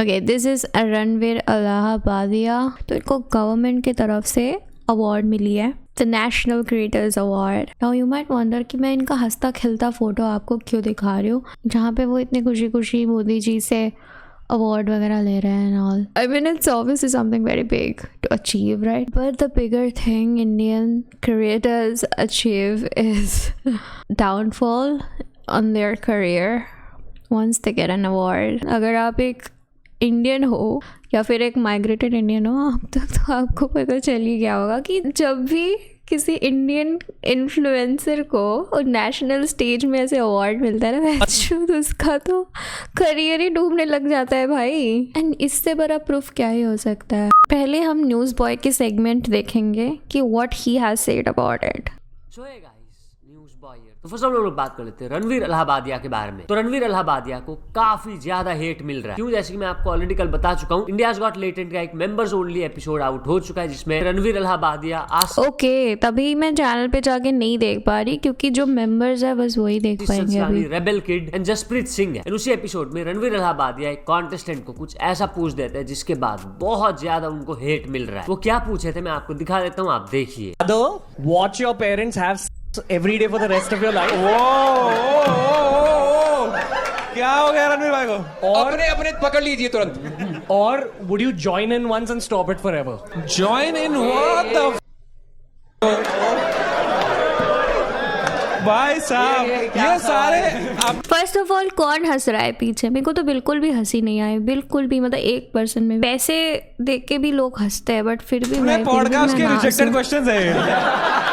Okay, this is Ranveer Allahabadia. तो इनको government की तरफ से अवार्ड मिली है, the national creators award. Now you might wonder कि मैं इनका हंसता खिलता फोटो आपको क्यों दिखा रही हूँ, जहाँ पे वो इतनी खुशी खुशी मोदी जी से अवार्ड वगैरह ले रहे हैं and all. I mean, it's obviously something very big to achieve, right? But the bigger thing Indian creators achieve is downfall on their career once they get an award. अगर आप एक इंडियन हो या फिर एक माइग्रेटेड इंडियन हो, अब तक तो आपको पता चल ही गया होगा कि जब भी किसी इंडियन इन्फ्लुएंसर को नेशनल स्टेज में ऐसे अवार्ड मिलता है ना, तो उसका तो करियर ही डूबने लग जाता है भाई। एंड इससे बड़ा प्रूफ क्या ही हो सकता है। पहले हम न्यूज़ बॉय के सेगमेंट देखेंगे कि what he has said about it. तो फर्स्ट हम लोग बात कर लेते हैं रणवीर अलाहाबादिया के बारे में। तो रणवीर अलाहाबादिया को काफी ज्यादा हेट मिल रहा है। क्यों? जैसे कि मैं आपको ऑलरेडी कल बता चुका हूँ, इंडियाज गॉट लेटेंट का एक मेंबर्स ओनली एपिसोड आउट हो चुका है, जिसमें रणवीर अलाहाबादिया ओके, तभी मैं चैनल पे जाके नहीं देख पा रही, क्योंकि जो मेंबर्स है बस वही देख पाएंगे अभी। Rebel kid and Jasprit Singh है। उसी एपिसोड में रणवीर अलाहाबादिया एक कॉन्टेस्टेंट को कुछ ऐसा पूछ देते हैं जिसके बाद बहुत ज्यादा उनको हेट मिल रहा है। वो क्या पूछे थे मैं आपको दिखा देता हूँ, आप देखिए। Watch your parents have every day for the rest of your life. क्या हो गया रणवीर भाई को? और अपने पकड़ लीजिए तुरंत। और would you join in once and stop it forever? Join in what the भाई साहब, ये सारे फर्स्ट ऑफ ऑल कौन हंस रहा है पीछे? मेरे को तो बिल्कुल भी हंसी नहीं आई, बिल्कुल भी। मतलब 1% में पैसे देख के भी लोग हंसते हैं, बट फिर भी पॉडकास्ट के रिजेक्टेड क्वेश्चंस है।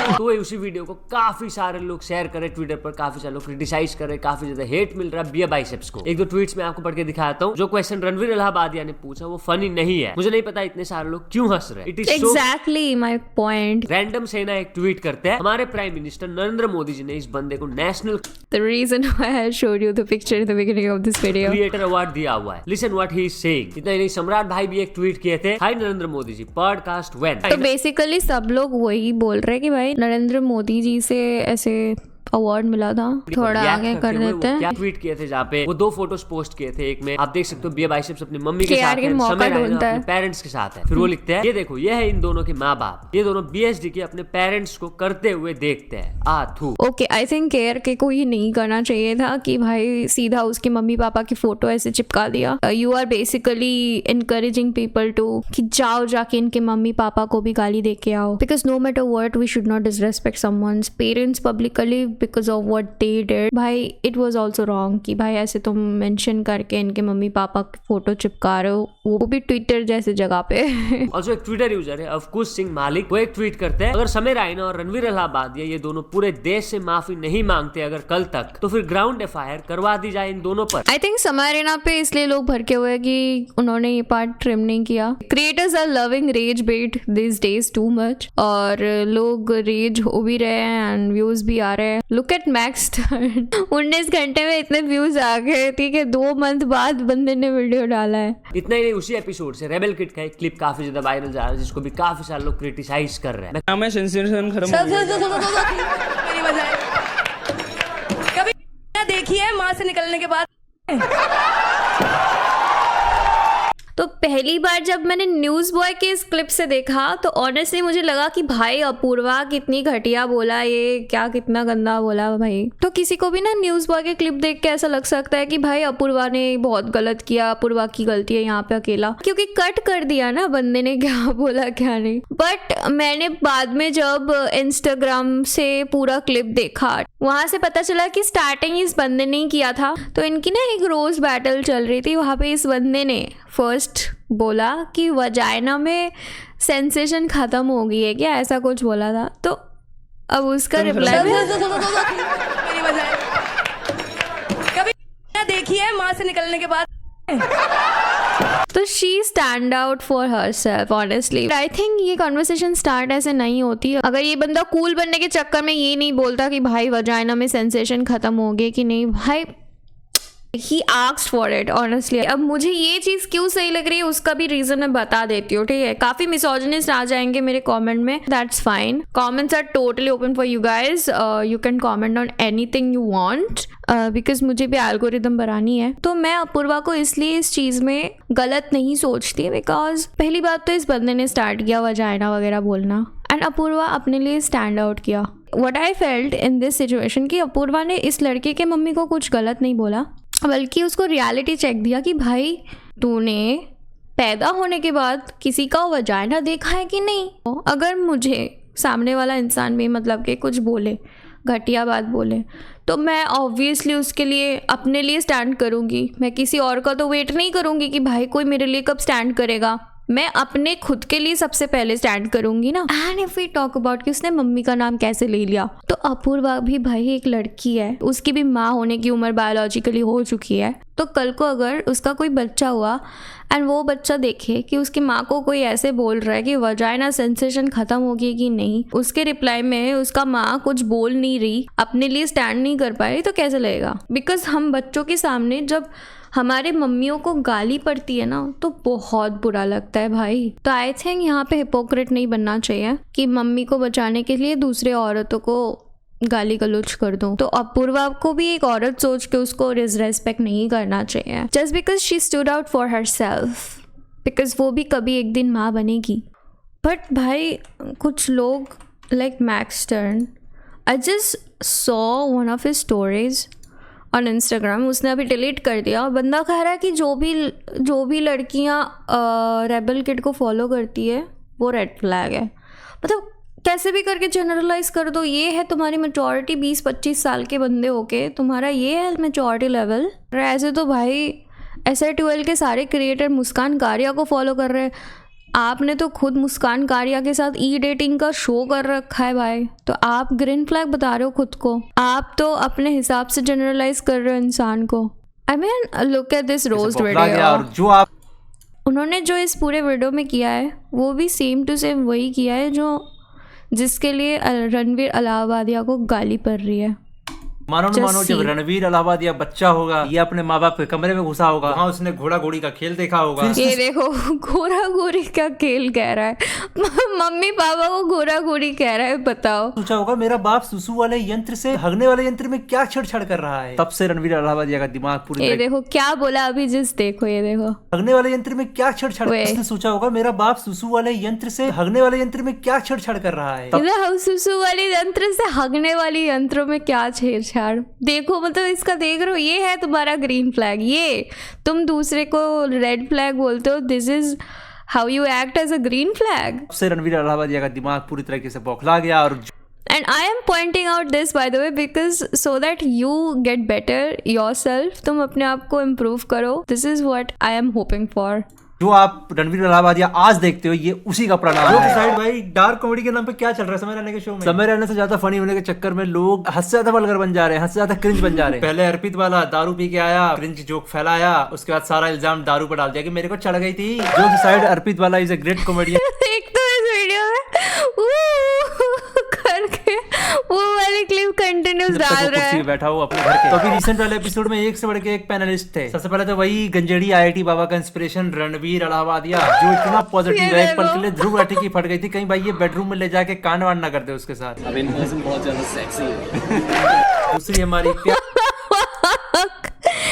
तो उसी वीडियो को काफी सारे लोग शेयर करे ट्विटर पर, काफी सारे लोग क्रिटिसाइज करे, काफी ज्यादा हेट मिल रहा है बियर बाइसेप्स को। एक दो ट्वीट्स में आपको पढ़ के दिखाता हूँ। जो क्वेश्चन रणवीर अलाहाबादिया ने पूछा वो फनी नहीं है। मुझे नहीं पता इतने सारे लोग क्यों हंस रहे हैं। It is exactly my point. Random सेना एक ट्वीट करते हैं, हमारे प्राइम मिनिस्टर नरेंद्र मोदी जी ने इस बंदे को national The reason why I showed you the picture in the beginning of this video. Creator award दिया हुआ है। Listen what he is saying. इतना ही नहीं, सम्राट भाई भी एक ट्वीट किए थे, हाय नरेंद्र मोदी जी, पॉडकास्ट व्हेन। तो बेसिकली सब लोग वही बोल रहे हैं कि भाई नरेंद्र मोदी जी से ऐसे अवार्ड मिला था। थोड़ा आगे कर देते हैं। क्या ट्वीट किए थे जहाँ पे वो 2 फोटोज पोस्ट किए थे। एक में आप देख सकते हो बियर बाइसेप्स अपनी मम्मी के साथ है, समय अपने पेरेंट्स के साथ है। फिर वो लिखते हैं, ये देखो ये है इन दोनों के माँ बाप, ये दोनों बीएसडी के अपने पेरेंट्स को करते हुए देखते हैं। आथू ओके, आई थिंक केयर के को ये नहीं करना चाहिए था कि भाई सीधा उसके मम्मी पापा की फोटो ऐसे चिपका दिया। You are basically encouraging people to कि जाओ जाके इनके मम्मी पापा को भी गाली दे के आओ। Because no matter what we should not disrespect someone's parents publicly because of what they did. भाई इट वाज आल्सो रॉन्ग कि भाई ऐसे तुम मेंशन करके इनके मम्मी पापा की फोटो चिपका रहे हो, वो भी ट्विटर जैसे जगह पे। ऑल्सो एक ट्विटर यूजर है अफकुश सिंह मालिक, वो एक ट्वीट करते हैं, अगर समय रायना और रणवीर अलाहाबादिया ये दोनों पूरे देश से माफी नहीं मांगते अगर कल तक, तो फिर ग्राउंड एफआईआर करवा दी जाए इन दोनों पर। आई थिंक समय रैना पे इसलिए लोग भड़के हुए हैं कि उन्होंने ये पार्ट ट्रिम नहीं किया। Creators are loving rage bait this days too much, और लोग रेज हो भी रहे हैं एंड व्यूज भी आ रहे हैं। लुक एट मैक्स 19 घंटे में इतने व्यूज आ गए, ठीक है, 2 मंथ बाद बंदे ने वीडियो डाला है। इतना ही नहीं, उसी एपिसोड से रेबेल किड का एक क्लिप काफी ज्यादा वायरल जा रहा है, जिसको भी काफी सारे लोग क्रिटिसाइज कर रहे हैं। मैं सेंसेशन खत्म हो गया। कभी देखी है माँ से निकलने के बाद? तो पहली बार जब मैंने न्यूज़ बॉय के इस क्लिप से देखा तो ऑनेस्टली मुझे लगा कि भाई अपूर्वा कितनी घटिया बोला, ये क्या कितना गंदा बोला भाई। तो किसी को भी ना न्यूज़ बॉय के क्लिप देख के ऐसा लग सकता है कि भाई अपूर्वा ने बहुत गलत किया, अपूर्वा की गलती है यहाँ पे अकेला, क्योंकि कट कर दिया ना बंदे ने क्या बोला क्या नहीं। बट मैंने बाद में जब इंस्टाग्राम से पूरा क्लिप देखा, वहां से पता चला कि स्टार्टिंग इस बंदे ने ही किया था। तो इनकी ना एक रोज बैटल चल रही थी, वहां पे इस बंदे ने फर्स्ट बोला कि वजाइना में सेंसेशन खत्म हो गई है क्या, ऐसा कुछ बोला था। तो अब उसका रिप्लाई कभी देखी है माँ से निकलने के बाद? तो she stand out for her self honestly. I think ये कॉन्वर्सेशन स्टार्ट ऐसे नहीं होती। अगर ये बंदा कूल बनने के चक्कर में ये नहीं बोलता कि भाई वजाइना में सेंसेशन खत्म हो गई कि नहीं, भाई he asked for it honestly. अब मुझे ये चीज़ क्यों सही लग रही है उसका भी रीज़न मैं बता देती हूँ, ठीक है। काफ़ी मिसोजिनिस्ट आ जाएंगे मेरे कमेंट में, that's fine. Comments are totally open for you guys, you can comment on anything you want, because मुझे भी एल्गोरिदम बनानी है। तो मैं अपूर्वा को इसलिए इस चीज़ में गलत नहीं सोचती, बिकॉज पहली बात तो इस बंदे ने स्टार्ट किया वजाइना वगैरह बोलना, एंड अपूर्वा अपने लिए स्टैंड आउट किया। What I felt in this situation कि अपूर्वा ने इस लड़के के मम्मी को कुछ गलत नहीं बोला, बल्कि उसको रियलिटी चेक दिया कि भाई तूने पैदा होने के बाद किसी का वजाइना देखा है कि नहीं। अगर मुझे सामने वाला इंसान भी मतलब कि कुछ बोले, घटिया बात बोले, तो मैं ऑब्वियसली उसके लिए अपने लिए स्टैंड करूँगी। मैं किसी और का तो वेट नहीं करूँगी कि भाई कोई मेरे लिए कब स्टैंड करेगा, मैं अपने खुद के लिए सबसे पहले स्टैंड करूंगी ना। And if we talk about कि उसने मम्मी का नाम कैसे ले लिया, तो अपूर्वा भी भाई एक लड़की है, उसकी भी माँ होने की उम्र बायोलॉजिकली हो चुकी है। तो कल को अगर उसका कोई बच्चा हुआ एंड वो बच्चा देखे कि उसकी माँ को कोई ऐसे बोल रहा है कि वजाइना सेंसेशन खत्म हो गई कि नहीं, उसके रिप्लाई में उसका माँ कुछ बोल नहीं रही, अपने लिए स्टैंड नहीं कर पा रही, तो कैसे लगेगा। बिकॉज हम बच्चों के सामने जब हमारे मम्मियों को गाली पड़ती है ना, तो बहुत बुरा लगता है भाई। तो आई थिंक यहाँ पे हिपोक्रेट नहीं बनना चाहिए कि मम्मी को बचाने के लिए दूसरे औरतों को गाली गलौज कर दो। तो अपूर्वा को भी एक औरत सोच के उसको डिसरेस्पेक्ट नहीं करना चाहिए, just because she stood out for her self, because वो भी कभी एक दिन माँ बनेगी। बट भाई कुछ लोग like max turn, I just saw one of his stories on Instagram, उसने अभी डिलीट कर दिया। बंदा कह रहा है कि जो भी लड़कियां रेबल किड को फॉलो करती है वो रेड फ्लैग है। मतलब कैसे भी करके जनरलाइज कर दो, ये है तुम्हारी मैच्योरिटी 20-25 साल के बंदे होके, तुम्हारा ये है मैच्योरिटी लेवल। ऐसे तो भाई SR12 के सारे क्रिएटर मुस्कान कारिया को फॉलो कर रहे हैं, आपने तो खुद मुस्कान कारिया के साथ डेटिंग का शो कर रखा है भाई, तो आप ग्रीन फ्लैग बता रहे हो खुद को। आप तो अपने हिसाब से जनरलाइज कर रहे हो इंसान को। I mean look at this roast video. उन्होंने जो इस पूरे वीडियो में किया है वो भी सेम टू सेम वही किया है जो जिसके लिए रणवीर अलाहाबादिया को गाली पड़ रही है। मानो न मानो, जब रणवीर अलाहाबादिया बच्चा होगा, ये अपने माँ बाप के कमरे में घुसा होगा, वहाँ उसने घोड़ा घोड़ी का खेल देखा होगा। ये देखो घोड़ा घोड़ी का खेल कह रहा है, मम्मी पापा को घोड़ा घोड़ी कह रहा है, बताओ। सोचा होगा मेरा बाप सुसु वाले यंत्र से हगने वाले यंत्र में क्या छेड़छाड़ कर रहा है। तब से रणवीर अलाहाबादिया का दिमाग पूरी ये देखो क्या बोला अभी, जिस देखो ये देखो हगने वाले यंत्र में क्या छेड़छाड़। उसने सोचा होगा मेरा बाप सुसु वाले यंत्र से हगने वाले यंत्र में क्या छेड़छाड़ कर रहा है। सुसु वाले यंत्र से हगने वाली यंत्रों में क्या छेड़छाड़, देखो मतलब इसका देख रहे हो, ये है तुम्हारा ग्रीन फ्लैग। ये तुम दूसरे को रेड फ्लैग बोलते हो, this is how you act as a green flag. से रणवीर अलाहाबादिया का दिमाग पूरी तरीके से बौखला गया। और and I am pointing out this by the way because so that you get better yourself, तुम अपने आप को इम्प्रूव करो। This is what I am hoping for. जो आप रणवीर अलाहाबादिया आज देखते हो, ये उसी का परिणाम है। साइड भाई डार्क कॉमेडी के नाम पे क्या चल रहा है समय रहने के शो में? समय रहने से ज्यादा फनी होने के चक्कर में लोग हद से ज्यादा वल्गर बन जा रहे हैं, हद से ज्यादा क्रिंज बन जा रहे हैं। पहले अर्पित वाला दारू पी के आया, क्रिंज जोक फैलाया, उसके बाद सारा इल्जाम दारू पर डाल दिया कि मेरे को चढ़ गई थी। जो साइड अर्पित वाला इज अ ग्रेट कॉमेडियन। एक तो इस वीडियो में करके वो वाली क्लिप कंटिन्यूस डाल रहा है, बैठा हो अपने घर के। तो अभी रिसेंट वाले एपिसोड में एक से बढ़ के एक पैनलिस्ट थे। सबसे पहले तो वही गंजेड़ी IIT बाबा का इंस्पिरेशन रणवीर अलाहाबादिया, जो इतना पॉजिटिव है, एक पल के लिए ध्रुव राठी की फट गई थी कहीं भाई ये बेडरूम में ले जाके कांड वांड ना कर दे उसके साथ। अब इन पर्सन बहुत ज्यादा सेक्सी है। दूसरी हमारी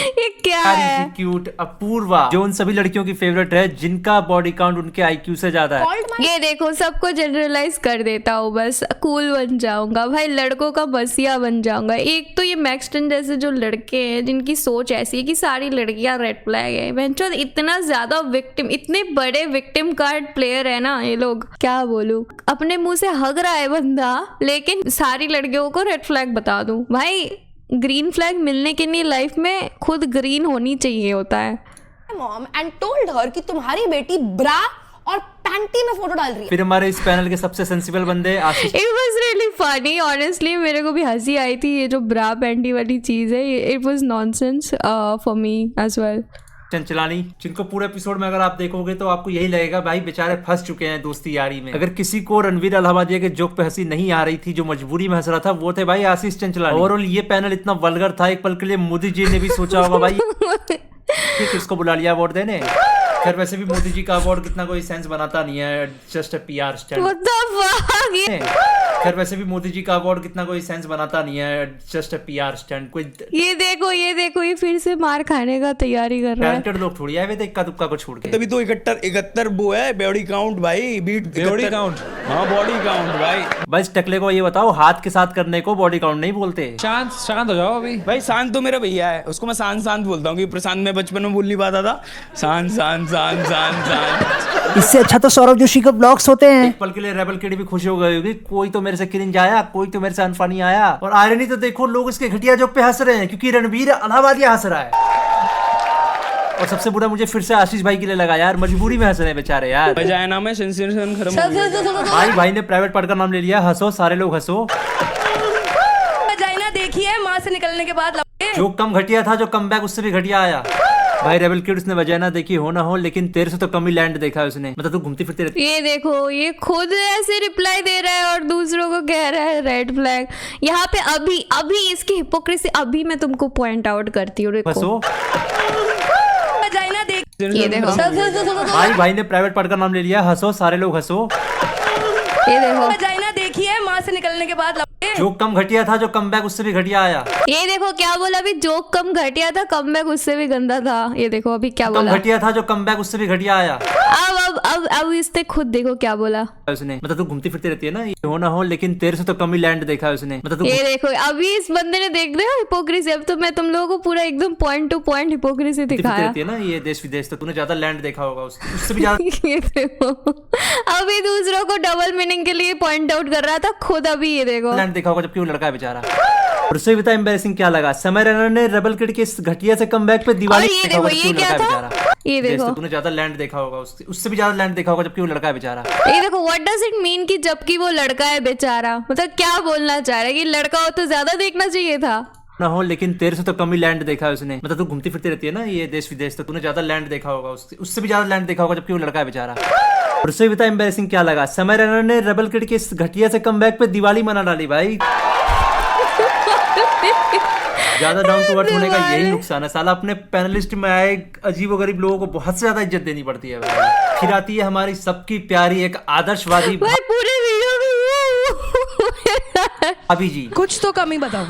ये क्या है, क्यूट अपूर्वा, जो उन सभी लड़कियों की फेवरेट है जिनका बॉडी काउंट उनके IQ से ज्यादा है। ये देखो सबको जनरलाइज कर देता हूँ, बस कूल बन जाऊंगा भाई, लड़कों का बसिया बन जाऊंगा। एक तो ये मैक्सटन जैसे जो लड़के हैं जिनकी सोच ऐसी है कि सारी लड़कियां रेड फ्लैग है। बेंचो इतना ज्यादा विक्टिम, इतने बड़े विक्टिम कार्ड प्लेयर है ना ये लोग, क्या बोलूं। अपने मुंह से हग रहा है बंदा, लेकिन सारी लड़कियों को रेड फ्लैग बता दूं। भाई ग्रीन फ्लैग मिलने के लिए लाइफ में खुद ग्रीन होनी चाहिए होता है। मॉम एंड टोल्ड हर कि तुम्हारी बेटी ब्रा और पैंटी में फोटो डाल रही है। फिर हमारे इस पैनल के सबसे सेंसिबल बंदे Ashish. It was really funny honestly, मेरे को भी हंसी आई थी। ये जो ब्रा पैंटी वाली चीज है, it was nonsense for me as well. Chanchlani, जिनको पूरे एपिसोड में अगर आप देखोगे तो आपको यही लगेगा भाई बेचारे फंस चुके हैं दोस्ती यारी में। अगर किसी को रणवीर अलाहाबादिया के जोक पे हंसी नहीं आ रही थी, जो मजबूरी में हंस रहा था, वो थे भाई आशीष चंचलानी। ओवरऑल ये पैनल इतना वल्गर था, एक पल के लिए मोदी जी ने भी सोचा होगा भाई कि किसको बुला लिया अवार्ड देने। खैर वैसे भी मोदी जी का अवार्ड कितना कोई सेंस बनाता नहीं है, जस्ट अ पीआर स्टंट। खैर वैसे भी मोदी जी का अवार्ड कितना कोई सेंस बनाता नहीं है, जस्ट अ पीआर स्टंट। कोई ये देखो ये फिर से मार खाने का तैयारी कर रहा है। टैलेंटेड लोग थोड़ी आए हुए थे इक्का दुक्का को छोड़ के। तभी तो 71 वो है बॉडी काउंट भाई, बीट बॉडी काउंट। हाँ बॉडी काउंट भाई। बस टकले को ये बताओ, हाथ के साथ करने को बॉडी काउंट नहीं बोलते। शांत हो जाओ अभी। भाई शांत तो मेरा भैया है, उसको मैं शांत बोलता हूँ कि प्रशांत में बचपन में बोल नहीं पाता था। शांत। इससे अच्छा तो सौरभ जोशी के ब्लॉग्स होते हैं। एक पल के लिए रेबल किड भी खुश हो गई होगी, कोई तो मेरे से क्रिंज आया, कोई तो मेरे से अनफनी आया। और आयरनी तो देखो, लोग इसके घटिया जोक पे हंस रहे हैं क्योंकि रणवीर अलाहाबादिया हंस रहा है। और सबसे बुरा मुझे फिर से आशीष भाई के लिए लगा यार, मजबूरी में हंस रहे हैं बेचारे यार। बजाय नाम है सेंसेशन खत्म हो गया। भाई ने प्राइवेट पार्ट का नाम ले लिया, हंसो सारे लोग हंसो। वजाइना देखी है माँ से निकलने के बाद। जो कम घटिया था, जो कम बैक उससे भी घटिया आया। भाई रेबल किड उसने वजाइना देखी हो ना हो, लेकिन तेरे से तो कम ही लैंड देखा है उसने। मतलब तू घूमती फिरती रहती। ये देखो, ये खुद ऐसे रिप्लाई दे रहा है और दूसरों को कह रहा है रेड फ्लैग। यहाँ पे अभी इसकी हिपोक्रेसी अभी मैं तुमको पॉइंट आउट करती हूँ। हंसो। वजाइना देख, ये देखो भाई ने प्राइवेट पार्ट का नाम ले लिया, हंसो सारे लोग हंसो। ये देखो, वजाइना देखी है माँ से निकलने के बाद। जो कम घटिया था, जो कम बैक उससे भी घटिया आया। ये देखो क्या बोला अभी, जो कम घटिया था कम बैक उससे भी गंदा था। ये देखो अभी क्या बोला, कम घटिया था, जो कम बैक उससे भी घटिया आया। अब इसने खुद देखो क्या बोला उसने। मतलब तू घूमती फिरती रहती है ना, ये हो ना हो, लेकिन तेरे से तो कम ही लैंड देखा है उसने। मतलब ये देखो अभी इस बंदे ने, देख रहे हो हिपोक्रेसी। अब तो मैं तुम लोगों को पूरा एकदम पॉइंट टू पॉइंट हिपोक्रेसी दिखाया रहती है ना, ये देश विदेश, तो तूने ज्यादा लैंड देखा होगा उससे भी ज्यादा। ये देखो अभी दूसरों को डबल मीनिंग के लिए पॉइंट आउट कर रहा था, खुद अभी ये देखो लैंड देखा होगा, जबकि वो लड़का है बेचारा। और उससे भी बता एम्बैरेसिंग क्या लगा, समय रैना ने रेबल किड के इस घटिया से कमबैक पे दिवाली। ये देखो ये क्या था, ये देखो तूने ज्यादा लैंड देखा होगा उससे भी ज्यादा लैंड देखा होगा, जबकि वो लड़का है बेचारा। ये देखो व्हाट डज इट मीन कि जबकि वो लड़का है बेचारा, मतलब क्या बोलना चाह रहा है कि लड़का हो तो ज्यादा देखना चाहिए था ना हो, लेकिन तेरे से तो कम ही लैंड देखा है उसने। मतलब तू घूमती फिरती रहती है ना, ये देश विदेश, तो तूने ज्यादा लैंड देखा होगा उससे भी ज्यादा लैंड देखा होगा, जबकि वो लड़का है बेचारा। और उससे भी बता एम्बैरेसिंग क्या लगा, समय रैना ने रेबल किड के इस घटिया से कमबैक पे दिवाली मना डाली भाई। ज्यादा डाउन टू अर्थ होने का यही नुकसान है साला, अपने पैनलिस्ट में आए अजीबोगरीब लोगों को बहुत ज्यादा इज्जत देनी पड़ती है भाई। फिर आती है हमारी सबकी प्यारी एक आदर्शवादी पूरे वीडियो में भाभी जी। कुछ तो कमी बताओ।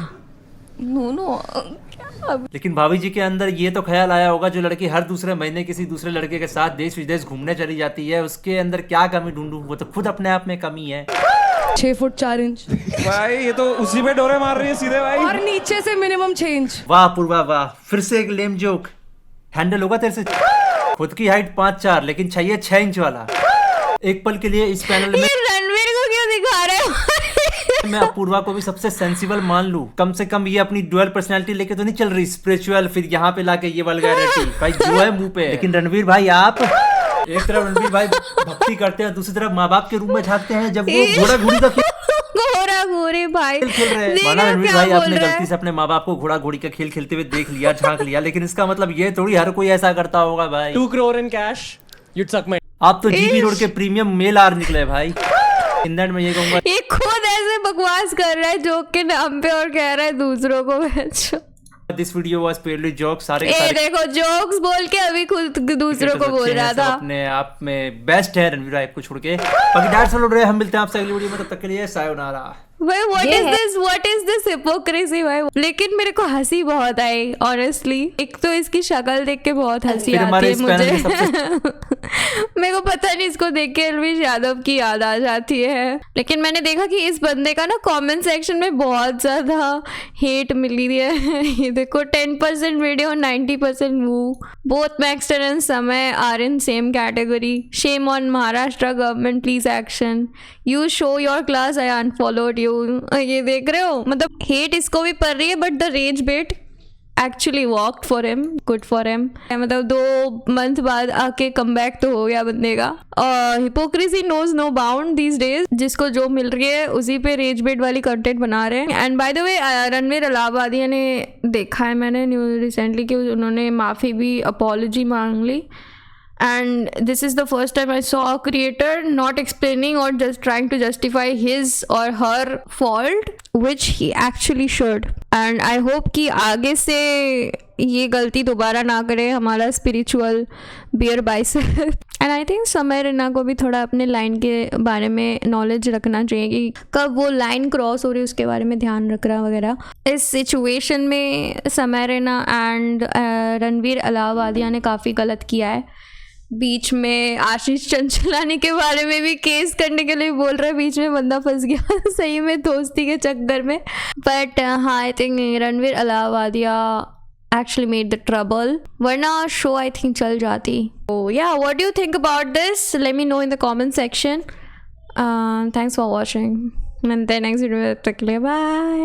लेकिन भाभी जी के अंदर ये तो ख्याल आया होगा, जो लड़की हर दूसरे महीने किसी दूसरे लड़के के साथ देश विदेश घूमने चली जाती है, उसके अंदर क्या कमी ढूंढूं, वो तो खुद अपने आप में कमी है। 6 फुट 4 इंच भाई ये तो उसी पे डोरे मार रही है सीधे भाई। और नीचे से मिनिमम 6 इंच। वाह पूर्वा वाह, फिर से एक लेम जोक हैंडल होगा तेरे से। खुद की हाइट 5'4" लेकिन चाहिए 6 इंच वाला। एक पल के लिए इस पैनल में रणवीर को क्यों दिखा रहे हो? मैं अपूर्वा को भी सबसे सेंसिबल मान लूं, कम से कम ये अपनी डुअल पर्सनालिटी लेके तो नहीं चल रही, स्पिरिचुअल, फिर यहाँ पे लाके ये वल्गैरिटी भाई जो है मुंह पे। लेकिन रणवीर भाई आप एक तरफ रणवीर भाई भक्ति करते हैं, दूसरी तरफ माँ बाप के रूम में झांकते हैं जब वो घोड़ा घोड़ी का घोड़ा घोड़े भाई खेल रहे हैं। माना रणवीर भाई आपने गलती से अपने माँ बाप को घोड़ा घोड़ी का खेल खेलते हुए देख लिया, झांक लिया, लेकिन इसका मतलब ये थोड़ी हर कोई ऐसा करता होगा भाई। 2 crore in cash, you'd suck my। आप तो जीबी रोड के प्रीमियम मेल आर निकले भाई। इंदन में ये कहूंगा, ये खुद ऐसे बकवास कर रहा है जोक के नाम पे और कह रहा है दूसरों को बेचो। This video was purely joke. सारे देखो जोक्स बोल के अभी खुद दूसरों को बोल रहा था। अपने आप में बेस्ट है रणवीर भाई को छोड़ के। बाकी डांस फॉलो रहे, हम मिलते हैं आपसे अगली वीडियो में, तब तक के लिए सायोनारा। भाई व्हाट इज दिस हिपोक्रेसी भाई। लेकिन मेरे को हंसी बहुत आई ऑनेस्टली। एक तो इसकी शक्ल देख के बहुत हंसी आती है मुझे। मेरे को पता नहीं, इसको देख के अलविश यादव की याद आ जाती है। लेकिन मैंने देखा कि इस बंदे का ना कमेंट सेक्शन में बहुत ज्यादा हेट मिली है। ये देखो 10% video 90% move. Both Maxtern and Samay are in same category. Shame on Maharashtra government, please action. You show your class, I unfollowed you. ये देख रहे हो, मतलब हेट इसको भी पड़ रही है, but the rage bait actually worked for him, good for him. मतलब 2 मंथ बाद आके कम बैक तो हो गया बंदे का। Hypocrisy knows no bound these days, जिसको जो मिल रही है उसी पे रेज बेट वाली कंटेंट बना रहे हैं। And by the way Ranveer Allahabadia ने देखा है मैंने न्यूज़ रिसेंटली कि उन्होंने माफ़ी भी अपॉलॉजी मांग ली। And this is the first time I saw a creator not explaining or just trying to justify his or her fault, which he actually should. And I hope कि आगे से ये गलती दोबारा ना करे हमारा spiritual bear bicep. And I think Samay Raina को भी थोड़ा अपने लाइन के बारे में नॉलेज रखना चाहिए कि कब वो लाइन क्रॉस हो रही है उसके बारे में ध्यान रख रहा वगैरह। इस सिचुएशन में समय रैना एंड रणवीर अलाहाबादिया ने काफ़ी गलत किया है। बीच में आशीष चंचलानी के बारे में भी केस करने के लिए बोल रहा है, बीच में बंदा फंस गया सही में दोस्ती के चक्कर में। बट हाँ, I think Ranveer Allahabadia actually made the trouble, वरना शो आई थिंक चल जाती। Oh yeah, what do you think about this? Let me know in the comment section. Thanks for watching. And then next video, bye.